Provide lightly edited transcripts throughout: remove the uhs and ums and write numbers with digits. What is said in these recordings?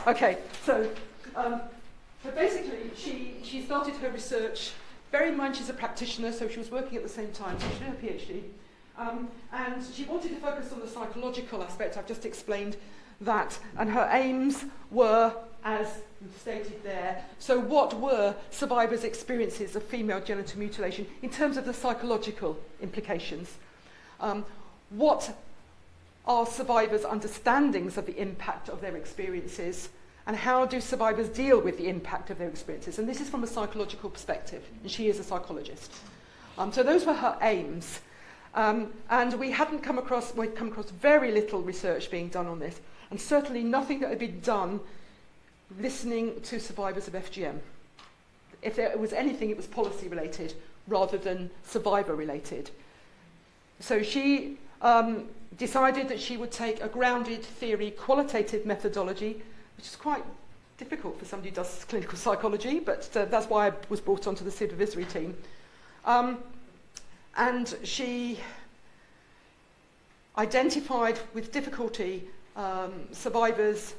Okay, so basically she started her research, bearing in mind she's a practitioner, so she was working at the same time, so she did her PhD. And she wanted to focus on the psychological aspect. I've just explained that. And her aims were, as stated there, so what were survivors' experiences of female genital mutilation in terms of the psychological implications? What are survivors' understandings of the impact of their experiences? And how do survivors deal with the impact of their experiences? And this is from a psychological perspective, and she is a psychologist. So those were her aims. And we'd come across very little research being done on this, and certainly nothing that had been done listening to survivors of FGM. If there was anything, it was policy related rather than survivor related. So she decided that she would take a grounded theory qualitative methodology, which is quite difficult for somebody who does clinical psychology, but that's why I was brought onto the supervisory team. And she identified with difficulty survivors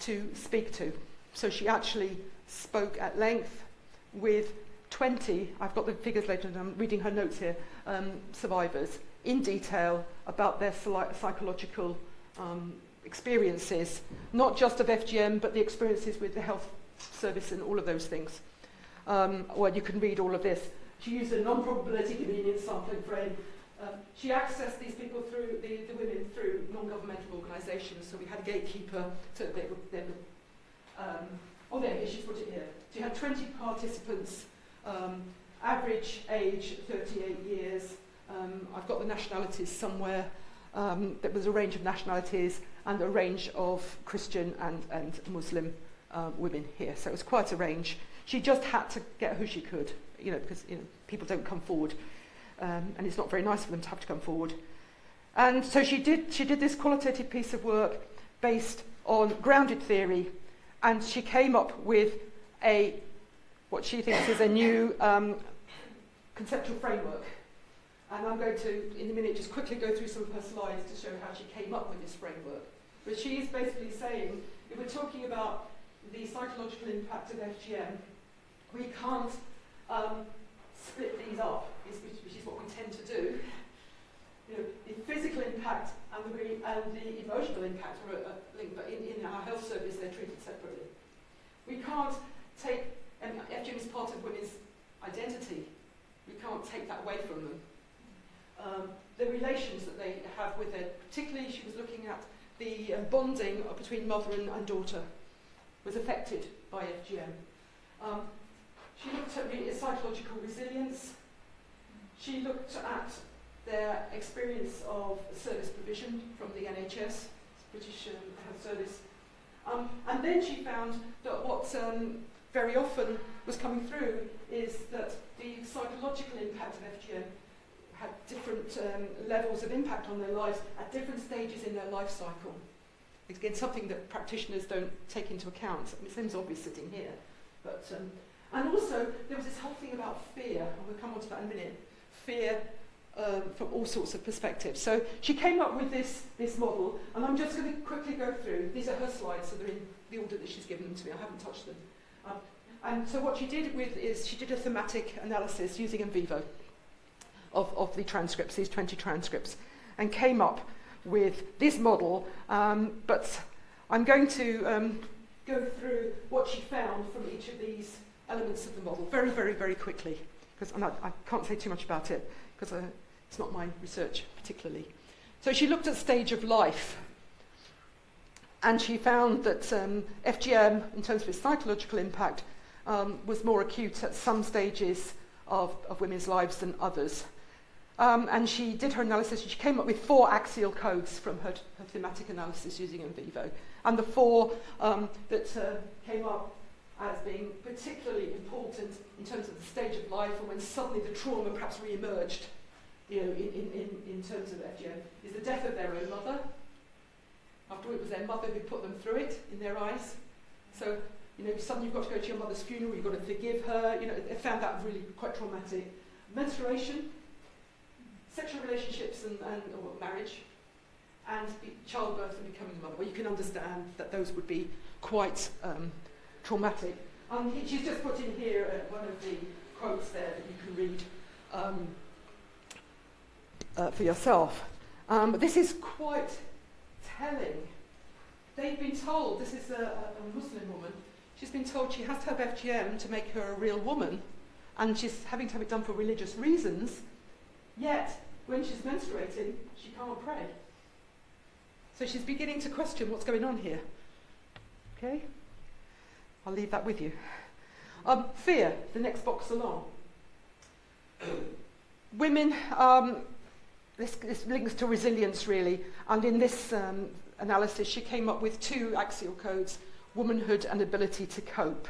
to speak to. So she actually spoke at length with 20, I've got the figures later, and I'm reading her notes here, survivors in detail about their psychological experiences, not just of FGM, but the experiences with the health service and all of those things. Well, you can read all of this. She used a non-probability convenience sampling frame. She accessed these people through the women through non-governmental organisations. So we had a gatekeeper. So they were oh, there, she's put it here. She had 20 participants, average age 38 years. I've got the nationalities somewhere. There was a range of nationalities and a range of Christian and Muslim women here. So it was quite a range. She just had to get who she could, because people don't come forward, and it's not very nice for them to have to come forward. And so she did this qualitative piece of work based on grounded theory, and she came up with what she thinks is a new conceptual framework. And I'm going to, in a minute, just quickly go through some of her slides to show how she came up with this framework. But she is basically saying, if we're talking about the psychological impact of FGM, we can't split these up, which is what we tend to do. The physical impact and the emotional impact are linked, but in our health service they're treated separately. We can't take, and FGM is part of women's identity, we can't take that away from them. The relations that they have with their, particularly she was looking at the bonding between mother and daughter was affected by FGM. She looked at psychological resilience. She looked at their experience of service provision from the NHS, British Health Service. And then she found that what very often was coming through is that the psychological impact of FGM had different levels of impact on their lives at different stages in their life cycle. Again, something that practitioners don't take into account. I mean, it seems obvious sitting here. But, and also, there was this whole thing about fear, and we'll come on to that in a minute. Fear from all sorts of perspectives. So she came up with this model, and I'm just going to quickly go through. These are her slides, so they're in the order that she's given them to me. I haven't touched them. And so what she did is she did a thematic analysis using in vivo of the transcripts, these 20 transcripts, and came up with this model, but I'm going to go through what she found from each of these elements of the model very, very, very quickly, because I can't say too much about it, because it's not my research particularly. So she looked at stage of life, and she found that FGM, in terms of its psychological impact, was more acute at some stages of women's lives than others. And she did her analysis, and she came up with 4 axial codes from her thematic analysis using in vivo. And the 4 that came up as being particularly important in terms of the stage of life and when suddenly the trauma perhaps re-emerged, in terms of FGM, is the death of their own mother. After all, it was their mother who put them through it in their eyes. So, suddenly you've got to go to your mother's funeral, you've got to forgive her, they found that really quite traumatic. Menstruation, sexual relationships and marriage, and childbirth and becoming a mother. Well, you can understand that those would be quite traumatic. She's just put in here one of the quotes there that you can read for yourself. But this is quite telling. They've been told, this is a Muslim woman, she's been told she has to have FGM to make her a real woman, and she's having to have it done for religious reasons, yet when she's menstruating, she can't pray. So she's beginning to question what's going on here. Okay? I'll leave that with you. Fear, the next box along. Women, this links to resilience really, and in this analysis she came up with 2 axial codes, womanhood and ability to cope.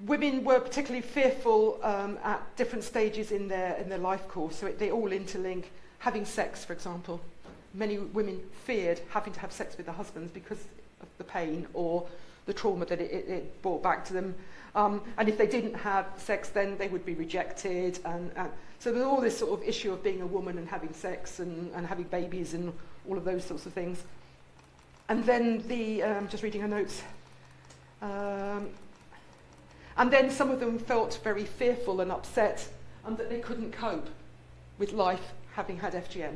Women were particularly fearful at different stages in their life course, so they all interlink. Having sex, for example. Many women feared having to have sex with their husbands because of the pain or the trauma that it brought back to them. And if they didn't have sex, then they would be rejected. And so there's all this sort of issue of being a woman and having sex and having babies and all of those sorts of things. And then just reading her notes. And then some of them felt very fearful and upset and that they couldn't cope with life having had FGM.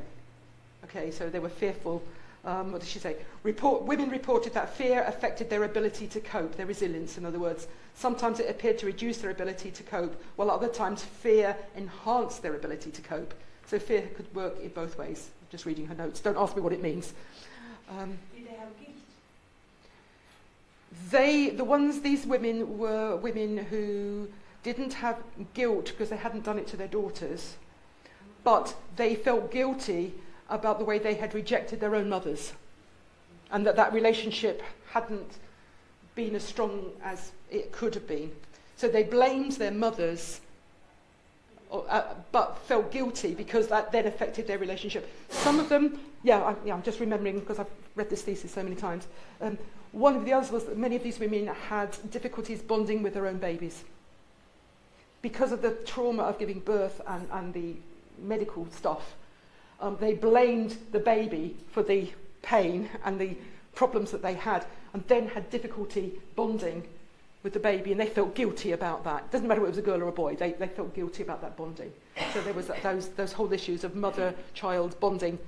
Okay, so they were fearful. What did she say? Women reported that fear affected their ability to cope, their resilience, in other words. Sometimes it appeared to reduce their ability to cope, while other times fear enhanced their ability to cope. So fear could work in both ways. Just reading her notes. Don't ask me what it means. Did they have guilt? These women were women who didn't have guilt because they hadn't done it to their daughters, but they felt guilty about the way they had rejected their own mothers, and that relationship hadn't been as strong as it could have been. So they blamed their mothers, but felt guilty because that then affected their relationship. Some of them, I'm just remembering because I've read this thesis so many times. One of the others was that many of these women had difficulties bonding with their own babies because of the trauma of giving birth and the medical stuff. They blamed the baby for the pain and the problems that they had, and then had difficulty bonding with the baby, and they felt guilty about that. It doesn't matter whether it was a girl or a boy, they felt guilty about that bonding. So there was those whole issues of mother-child bonding,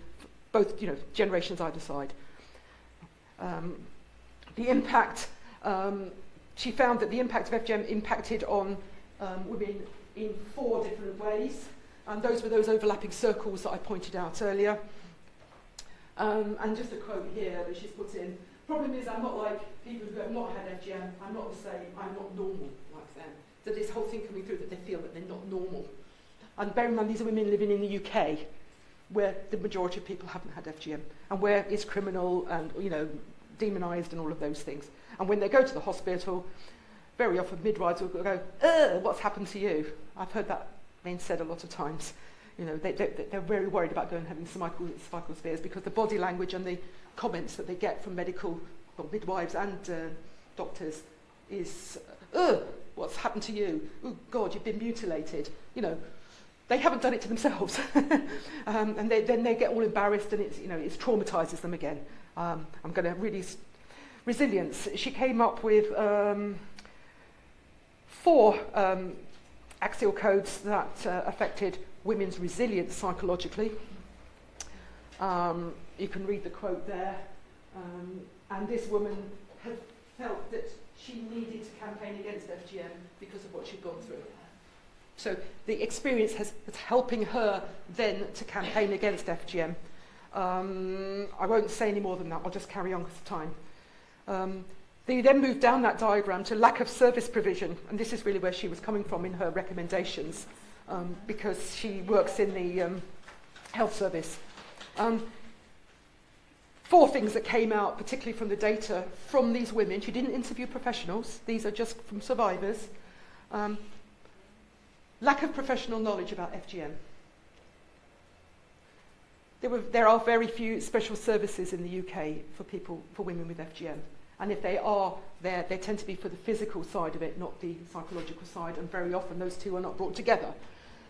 both generations either side. The impact, she found that the impact of FGM impacted on women in 4 different ways. And those were those overlapping circles that I pointed out earlier. And just a quote here that she's put in. Problem is, I'm not like people who have not had FGM. I'm not the same. I'm not normal like them. So this whole thing coming through that they feel that they're not normal. And bear in mind, these are women living in the UK, where the majority of people haven't had FGM, and where it's criminal and demonised and all of those things. And when they go to the hospital, very often midwives will go, what's happened to you? I've heard that being said a lot of times. They're very worried about going and having cervical spheres because the body language and the comments that they get from midwives and doctors is, what's happened to you? Oh God, you've been mutilated. They haven't done it to themselves. And then they get all embarrassed, and it traumatises them again. I'm going to really... Resilience. She came up with 4 axial codes that affected women's resilience psychologically. You can read the quote there. And this woman had felt that she needed to campaign against FGM because of what she'd gone through. So the experience was helping her then to campaign against FGM. I won't say any more than that. I'll just carry on because of time. They then moved down that diagram to lack of service provision, and this is really where she was coming from in her recommendations, because she works in the health service. 4 things that came out, particularly from the data from these women. She didn't interview professionals. These are just from survivors. Lack of professional knowledge about FGM. There are very few special services in the UK for women with FGM. And if they are there, they tend to be for the physical side of it, not the psychological side, and very often those two are not brought together.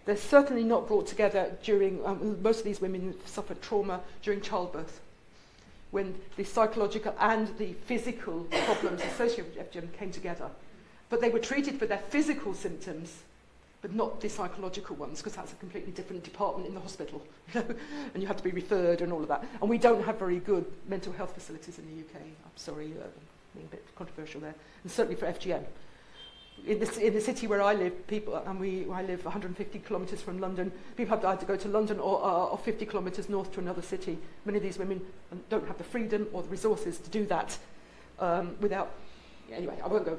They're certainly not brought together during, most of these women suffered trauma during childbirth, when the psychological and the physical problems associated with FGM came together. But they were treated for their physical symptoms, but not the psychological ones, because that's a completely different department in the hospital, and you had to be referred and all of that. And we don't have very good mental health facilities in the UK. I'm sorry, being a bit controversial there, and certainly for FGM. In the city where I live, I live 150 kilometres from London. People have either to go to London or 50 kilometres north to another city. Many of these women don't have the freedom or the resources to do that without. Anyway, I won't go.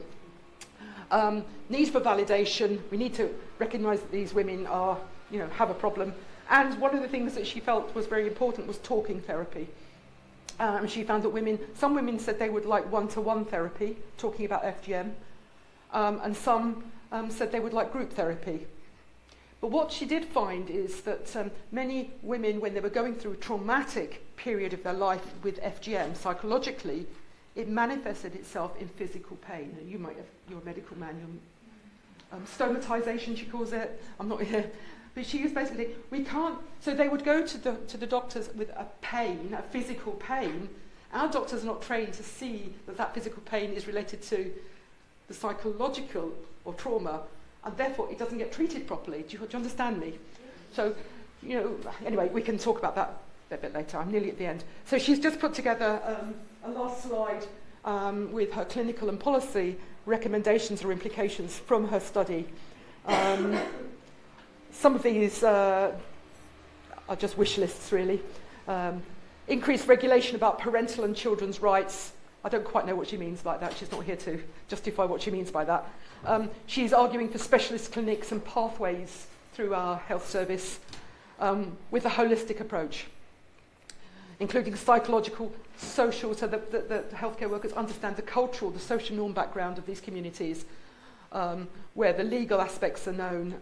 Need for validation. We need to recognise that these women are, have a problem. And one of the things that she felt was very important was talking therapy. She found that some women said they would like one-to-one therapy, talking about FGM. And some said they would like group therapy. But what she did find is that many women, when they were going through a traumatic period of their life with FGM, psychologically, it manifested itself in physical pain. And you're a medical man, stomatization, she calls it. I'm not here. But she was basically, so they would go to the doctors with a physical pain. Our doctors are not trained to see that physical pain is related to the psychological or trauma, and therefore it doesn't get treated properly. Do you understand me? So, anyway, we can talk about that a bit later. I'm nearly at the end. So she's just put together a last slide with her clinical and policy recommendations or implications from her study. Some of these are just wish lists, really. Increased regulation about parental and children's rights. I don't quite know what she means by that. She's not here to justify what she means by that. She's arguing for specialist clinics and pathways through our health service with a holistic approach, including psychological, social, so that the healthcare workers understand the cultural, the social norm background of these communities, where the legal aspects are known.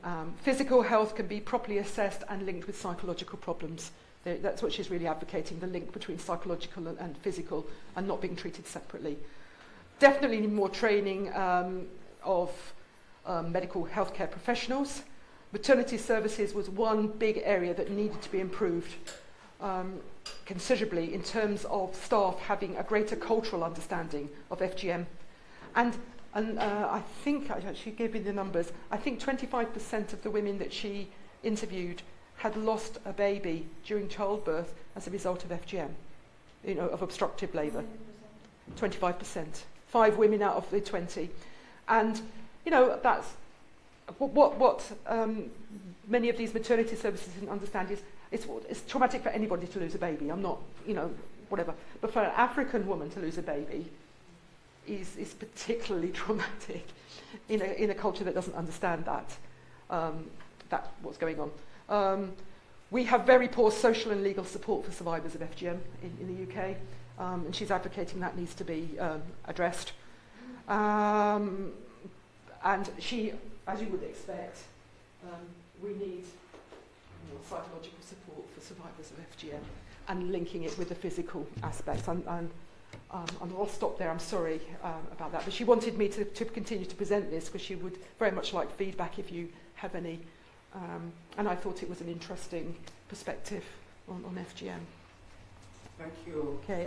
Physical health can be properly assessed and linked with psychological problems. That's what she's really advocating, the link between psychological and physical, and not being treated separately. Definitely need more training of medical healthcare professionals. Maternity services was one big area that needed to be improved considerably in terms of staff having a greater cultural understanding of FGM. And I think, she gave me the numbers, I think 25% of the women that she interviewed had lost a baby during childbirth as a result of FGM, of obstructive labour. 25%. 5 women out of the 20. And, that's what many of these maternity services didn't understand is it's traumatic for anybody to lose a baby. I'm not, whatever. But for an African woman to lose a baby is particularly traumatic in a culture that doesn't understand that what's going on. We have very poor social and legal support for survivors of FGM in the UK, and she's advocating that needs to be addressed. And she, as you would expect, we need more psychological support for survivors of FGM and linking it with the physical aspects. And I'll stop there, I'm sorry about that. But she wanted me to continue to present this because she would very much like feedback if you have any. And I thought it was an interesting perspective on FGM. Thank you. Okay.